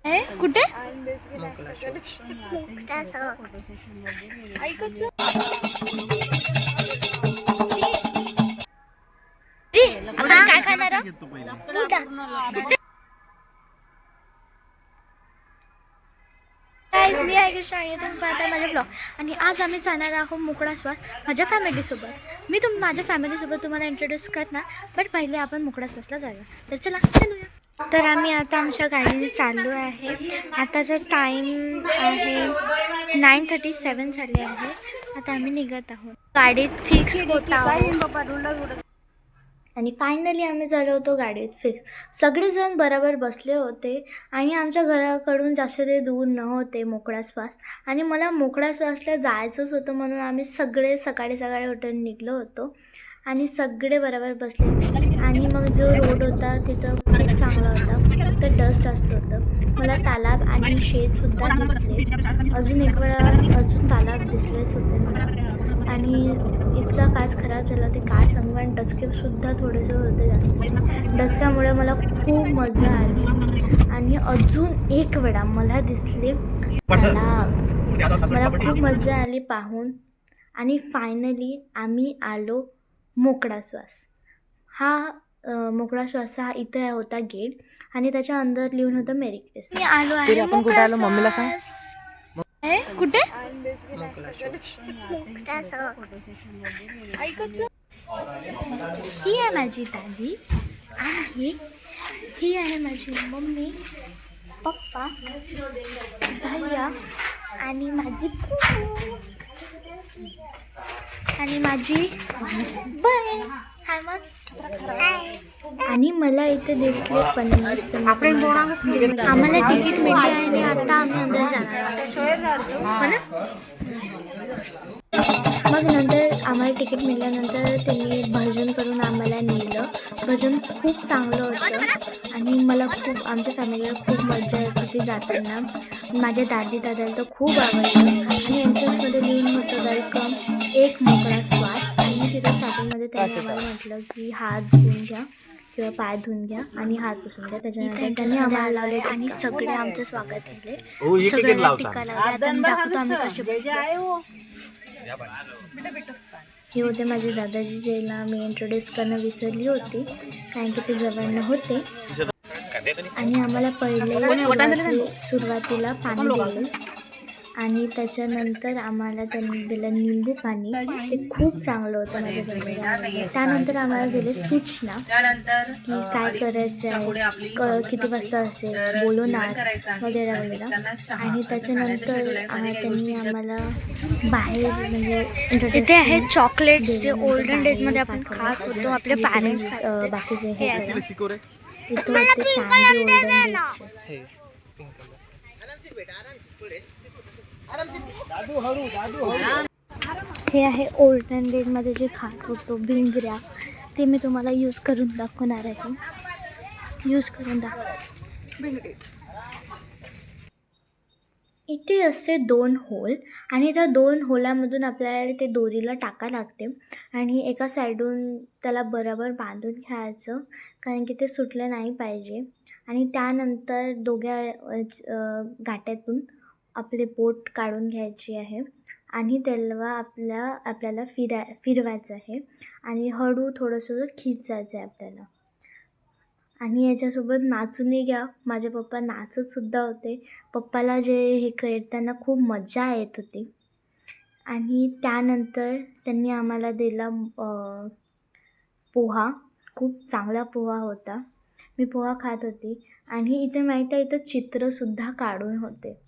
कुठे काय खाणार मी आहे शाळेतून पाहता माझा ब्लॉग आणि आज आम्ही जाणार आहोत मोकळा श्वास माझ्या फॅमिलीसोबत. मी माझ्या फॅमिलीसोबत तुम्हाला इंट्रोड्यूस करणार, बट पहिले आपण मोकळा श्वासला जाऊया. तर चला चलूया. तर आम्ही आता आमच्या गाडीने चाललो आहे. आताचा टाईम आहे 9:37 झाले आहे. आता आम्ही निघत आहोत. गाडीत फिक्स होत आहोत आणि फायनली आम्ही झालो होतो गाडीत फिक्स. सगळेजण बरोबर बसले होते आणि आमच्या घराकडून जास्त ते दूर न होते मोकळा श्वास. आणि मला मोकळा श्वासला जायचंच होतं म्हणून आम्ही सगळे सकाळी उठून निघलो होतो आणि सगळे बरोबर बसले. आणि मग जो रोड होता तिथं खूप चांगला होता, फक्त डस्ट जास्त होतं. मला तालाब आणि शेतसुद्धा दिसले. अजून एक वेळा अजून तालाब दिसलेच होते मला. आणि इतका काच खराब झाला ते काच सांगू. आणि डचकेसुद्धा थोडेसे होते जास्त. डचक्यामुळे मला खूप मजा आली. आणि अजून एक वेळा मला दिसले तालाब. मला खूप मजा आली पाहून. आणि फायनली आम्ही आलो मोकळा श्वास. हा मोकळा श्वास हा इथे होता गेट आणि त्याच्या अंदर लिहून होतं मेरी क्रिसमस. मी आलो आहे मोकळा श्वास. मम्मीला सांग कुठे ही आहे माझी दादी आणि ही आहे माझी मम्मी, पप्पा, भैया आणि माझी आणि माझी बहीण. हाय मग. आणि मला इथे दिसले पन्नास. आम्हाला तिकीट मिळते आणि आता आम्ही अंदर जाणार हो ना. मग नंतर आम्हाला तिकीट मिळाल्यानंतर त्यांनी भजन करून आम्हाला नेलं. भजन खूप चांगलं होतं आणि मला खूप आमच्या फॅमिलीला खूप मजा येत होती जाताना. माझ्या दादाला तर खूप आवडलं. आणि एंट्रन्समध्ये लिहून होतं वेलकम एक मोकळा श्वास. आणि तिथं स्टार्टिंगमध्ये त्यांनी आम्हाला म्हटलं की हात धुवून घ्या किंवा पाय धुवून घ्या आणि हात पुसून घ्या. त्याच्यानंतर त्यांनी आम्हाला लावले आणि सगळे आमचं स्वागत केले. सगळ्यांना टिक्का लावला. आता दाखवतो आम्ही कसे बसलो. हे होते माझे दादाजी, ज्याला मी इंट्रोड्यूस करणं विसरली होती कारण की ते जवळ नव्हते. आणि आम्हाला पहिले सुरुवातीला पाणी दिले आणि त्याच्यानंतर आम्हाला त्यांनी दिलं निंबू पाणी. ते खूप चांगलं होतं माझ्या बहिणीला. त्यानंतर आम्हाला दिले सूचना की काय करायचं आहे, किती वाजता असेल, बोलवणार वगैरे वगैरे. आणि त्याच्यानंतर त्यांनी आम्हाला बाहेर म्हणजे इथे आहे चॉकलेट्स जे ओल्डन डेजमध्ये आपण खात होतो. आपले पॅरेंट्स बाकीचे हे इथे होते कॅन्डी ओल्डन डेजचे. हे आहे ओल्डन डेजमध्ये जे खात होतो भिंगऱ्या. ते मी तुम्हाला यूज करून दाखवणार आहे. यूज करून दाखव. इथे असते 2 होल आणि त्या 2 होलामधून आपल्याला ते दोरीला टाका लागते आणि एका साईडून त्याला बरोबर बांधून घ्यायचं कारण की ते सुटलं नाही पाहिजे. आणि त्यानंतर दोघ्या गाठ्यातून आपले बोट काढून घ्यायची आहे आणि त्याला आपल्याला फिरवायचं आहे आणि हळू थोडंसं खिचायचं आहे आपल्याला. आणि याच्यासोबत नाचूनही घ्या. माझे पप्पा नाचतसुद्धा होते. पप्पाला जे हे करताना खूप मजा येत होती. आणि त्यानंतर त्यांनी आम्हाला दिला पोहा. खूप चांगला पोहा होता. मी पोहा खात होती. आणि इथे माहीत आहे इथं चित्रसुद्धा काढून होते.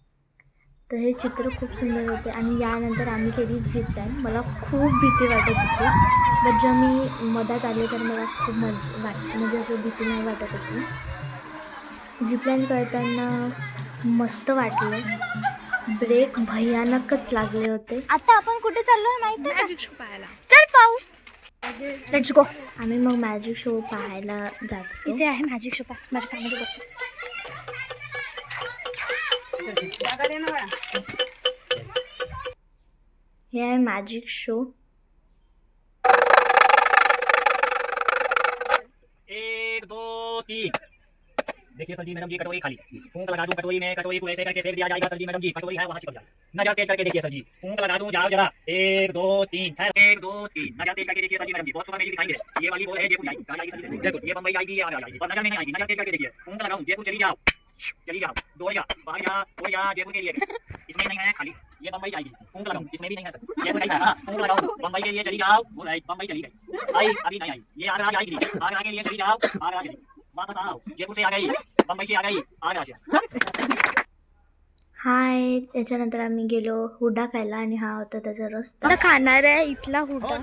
तर हे चित्र खूप सुंदर होते. आणि यानंतर आम्ही केली झिपलाईन. मला खूप भीती वाटत होती, बट जेव्हा मी मधात आले तर मला खूप म्हणजे असं भीती नाही वाटत होती. झिपलाईन करताना मस्त वाटलं. ब्रेक भयानकच लागले होते. आता आपण कुठे चाललो माहिती आहे? मॅजिक शो पाहायला. चल पाहू. Let's go. आम्ही मग मॅजिक शो पाहायला जातो. इथे आहे मॅजिक शो. पास माझ्या फॅमिली बसून. हे आहे मॅजिक शो. 1 2 3 देखिए सर जी मैडम जी कटोरी खाली फूंक लगा दूं कटोरी में कटोरी को ऐसे करके फेंक दिया जाएगा सर जी मैडम जी कटोरी है वहाँ चिपक जाए नजर तेज करके देखिए सर जी फूंक लगा दूं जाओ जरा 1 2 3 1 2 3 नजर तेज करके देखिए सर जी मैडम जी बहुत सुंदर दिखाई दे ये वाली बॉल है जयपुर जाएगी कहाँ जाएगी सर जी देखो ये बम्बई जाएगी ये आगे जाएगी पर नजर में नहीं आएगी नजर तेज करके देखिए फूंक लगाऊं जयपुर चली जाओ दौड़ जा बाहर जा कोई जा जयपुर के लिए इसमें नहीं है खाली ये बम्बई जाएगी फूंक लगाऊं इसमें भी नहीं है सर जयपुर नहीं है हाँ फूंक लगाऊं बम्बई के लिए चली जाओ वो राइट बम्बई चली गई आई अभी नहीं आई ये आगरा जाएगी आगरा के लिए चली जाओ आगरा चली वापस आओ जयपुर से आ गई बम्बई से आ गई आगरा से हाय त्याच्यानंतर आम्ही गेलो हुडा खायला आणि हा होता त्याचा रस्ता आता खाणार आहे इथला हुडा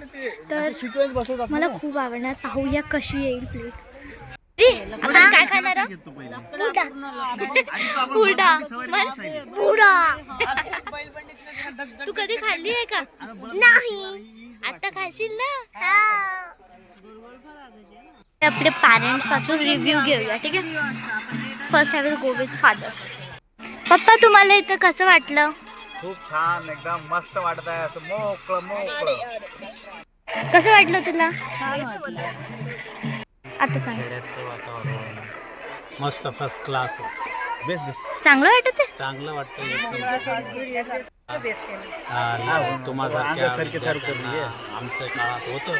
तर मला खूप आवडणार पाहूया कशी येईल प्लेट आपण काय खाणार हुडा हुडा तू कधी खाल्ली आहे का नाही आता खाशील ना आपले पॅरेंट्स पासून रिव्ह्यू घेऊया ठीक आहे first I will go with father पप्पा तुम्हाला इथं कसं वाटलं खूप छान एकदम मस्त वाटत आहे असं मोकळं मोकळं कसं वाटलं तुला आता सांग खेड्याचं वातावरण मस्त फर्स्ट क्लास बेस्ट बेस्ट चांगलं वाटत आहे चांगलं वाटतं एकदम तुम्हासारख्या विद्यार्थ्यांना आमच्या काळात होतं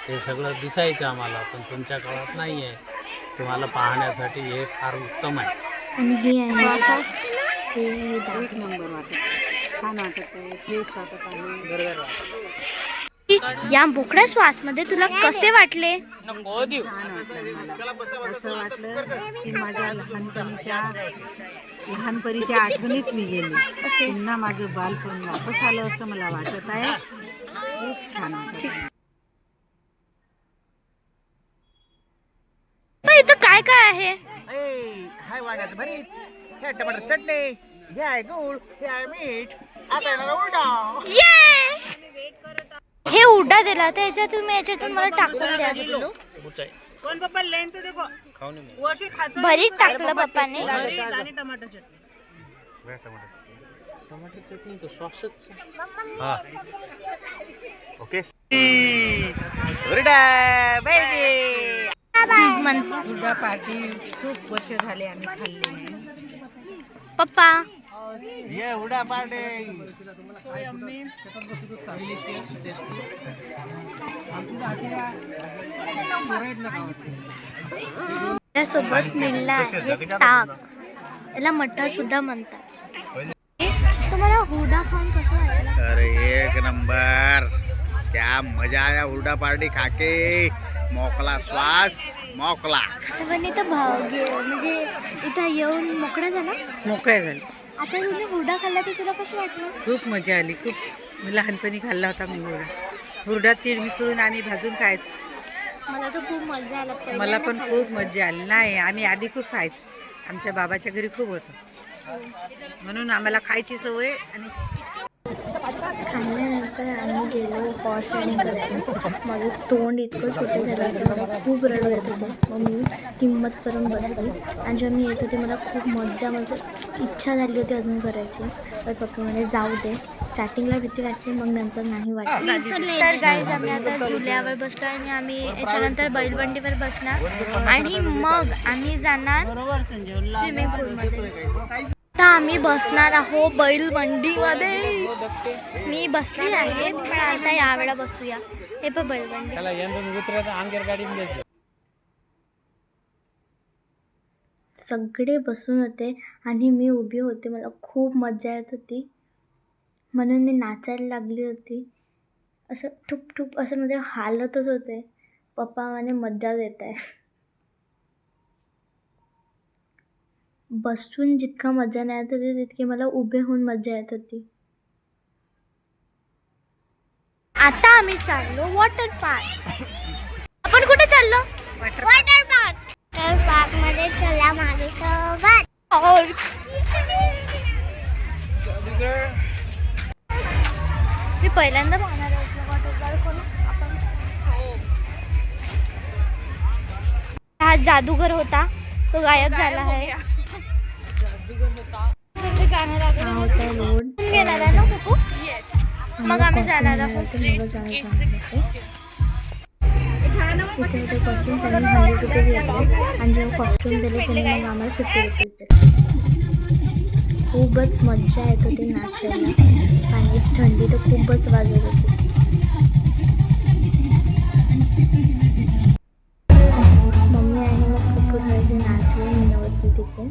ते सगळं दिसायचं आम्हाला पण तुमच्या काळात नाही आहे तुम्हाला पाहण्यासाठी हे फार उत्तम आहे आणि हे आहे एक नंबर वाटत छान वाटत आहे फ्रेश वाटत आहे या मोकळ्या श्वासमध्ये तुला कसे वाटले छान वाटलं मला असं वाटलं की माझ्या लहानपणीच्या आठवणीत मी गेली पुन्हा माझं बालपण वापस आलं असं मला वाटत आहे खूप छान वाटत इथं काय काय आहे हाय वांग्याचं भरीत हे टमाटर चटणी हे आहे गूळ हे आहे मीठ आता येणार उलटा हे उडा दिला तर याच्यातून मी याच्यातून मला टाकून द्या कौन पापा लेन तो देखो वर्षी खाता भरीत टाकलं पप्पाने आणि टमाटर चटणी टमाटर चटणी तर सॉसच ओके बेबी हुरडा पार्टी खूप वर्ष झाले आम्ही खाल्ली नाही पप्पा ये उडा पार्टी सोबत मिळला आहे ताक याला मठ्ठा सुद्धा म्हणतात तुम्हाला हुरडा खाऊन कसं वाटलं अरे एक नंबर क्या मजा आया हुरडा पार्टी खाके मोकला श्वास मोकला पण इथं म्हणजे इथं येऊन मोकळं झाला मोकळ्या झाली आता तुम्ही हुरडा खाल्ला तर तुला कसं वाटलं खूप मजा आली खूप मी लहानपणी खाल्ला होता मी हुरडा तीळ मिसळून आम्ही भाजून खायचो मला तर खूप मजा आला मला पण खूप मजा आली नाही आम्ही आधी खूप खायचो आमच्या बाबाच्या घरी खूप होतं म्हणून आम्हाला खायची सवय आणि खाल्ल्यानंतर आम्ही गेलो हॉर्स रायडिंग करायला माझं तोंड इतकं छोटं झालं होतं मला खूप रडू येत होतं मग मी हिंमत करून बसली आणि जेव्हा मी येत होते मला खूप म्हणजे इच्छा झाली होती अजून करायची तर पप्पा म्हणे जाऊ दे स्टार्टिंगला भीती वाटते मग नंतर नाही वाटत तर गाईज आम्ही आता झुल्यावर बसलो आणि आम्ही याच्यानंतर बैलबंडीवर बसणार आणि मग आम्ही जाणार स्विमिंग पूलमध्ये आता आम्ही बसणार आहोत बैलबंडीमध्ये मी बसली आहे पण आता यावेळा बसूया हे पण बैलबंडी सगळे बसून होते आणि मी उभी होते मला खूप मजा येत होती म्हणून मी नाचायला लागली होती असं ठुप ठुप असं म्हणजे हालतच होते पप्पा म्हणे मज्जा येत आहे बसून जितका मजा नाही येत होती तितकी मला उभे होऊन मजा येत होती आता आम्ही चाललो वॉटर पार्क आपण कुठे चाललो वॉटर पार्क मध्ये चला माझ्यासोबत मी पहिल्यांदा पाहणार आहे वॉटर पार्क हा जादूगर होता तो गायब झाला आहे हा होता रोड येणार आहे ना कुकू मग आम्ही जाणार आहोत इथे होते कॉस्ट्यूम, त्यांनी 100 रुपीज घेतले आणि जेव्हा कॉस्ट्यूम दिले त्यांनी मग आम्हाला 50 रुपीज दिले. खूपच मज्जा येत होती नाचायला आणि थंडी तर खूपच वाजत होती. मम्मी आणि मग खूप थोडेसे नाचले मीनावरती तिथे.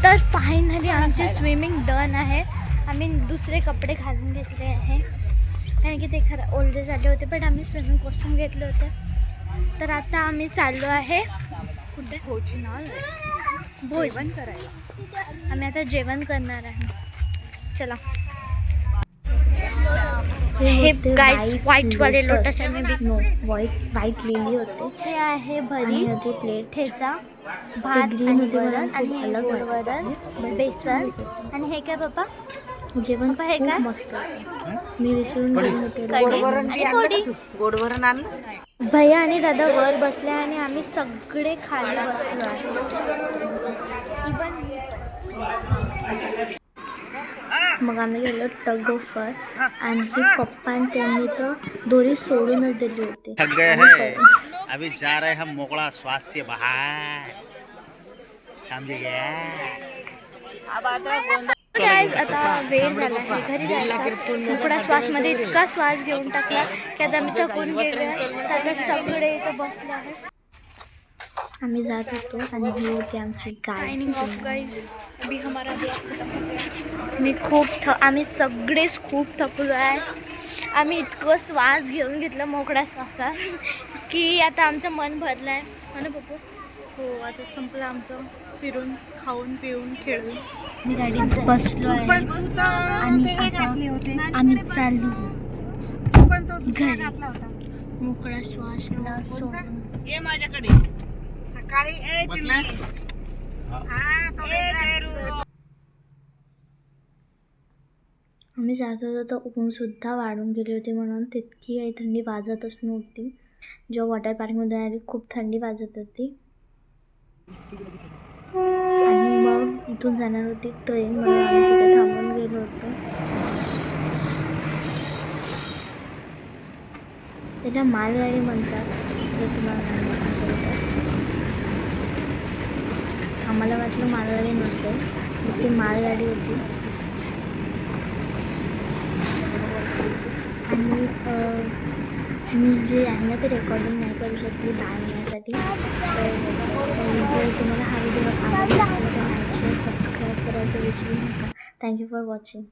तर फायनली आमची स्विमिंग डन आहे. आम्ही दुसरे कपडे घालून घेतले आहे कारण की ते खरं ओल्ड झाले होते, बट आम्ही स्विमिंग कॉस्ट्यूम घेतले होते. तर आता आम्ही चाललो आहे कुठे? जेवण करायला. आम्ही आता जेवण करणार आहे. चला. हे गाइस व्हाईट वाले लोटस आहे. मी व्हाईट लिहिली होते. हे आहे भरी होती प्लेट, ठेचा, भात आणि वरण आणि अलग वरण, बेसन आणि हे काय बाबा जेवण हे काय मस्त. मी विसरून गेले होते. गोडवरण आणलं. भैया आणि दादा वर बसले आणि आम्ही सगळे खाली बसलो आहे. मग आम्ही गेलो टग ऑफ वॉर आणि पप्पा त्यांनी तर दोरी सोडूनच दिली होती. थक गए हैं, अभी जा रहे हम मोकला श्वास से बाहर. समझ गया. Guys, आता वेळ झाला आहे घरी जायचा. मोकळा श्वासमध्ये इतका श्वास घेऊन टाकला की आता आम्ही थकून गेलो आहे. तर आता सगळे इथं बसले आहे. आम्ही जात होतो आणि ही होती आमची आम्ही सगळेच खूप थकलो आहे. आम्ही इतकं श्वास घेऊन घेतलं मोकळ्या श्वासात की आता आमचं मन भरलं आहे. हो ना पप्पू? हो, आता संपलं आमचं फिरून खाऊन पिऊन खेळून. मी गाडीत बसलो आहे आणि आता आम्ही चाललो घरी मोकळा श्वास सोडून. ये माझ्याकडे सकाळी आम्ही जात होतो तर ऊनसुद्धा वाढून गेली होती म्हणून तितकी काही थंडी वाजतच नव्हती. जेव्हा वॉटर पार्कमध्ये आली खूप थंडी वाजत होती. आणि मग इथून जाणार होती ट्रेन म्हणून आम्ही तिथे थांबून गेलो होतो. त्याला मालगाडी म्हणतात जर तुम्हाला नाही माहिती असेल तर. आम्हाला वाटलं मालगाडी नसेल, ती मालगाडी होती. आणि मी जे आहे ना ते रेकॉर्डिंग नाही करू शकते दाखवण्यासाठी. जर तुम्हाला हा व्हिडिओ आवडला असेल तर लाईक शेअर सबस्क्राईब करायचं विसरू नका. Thank you for watching.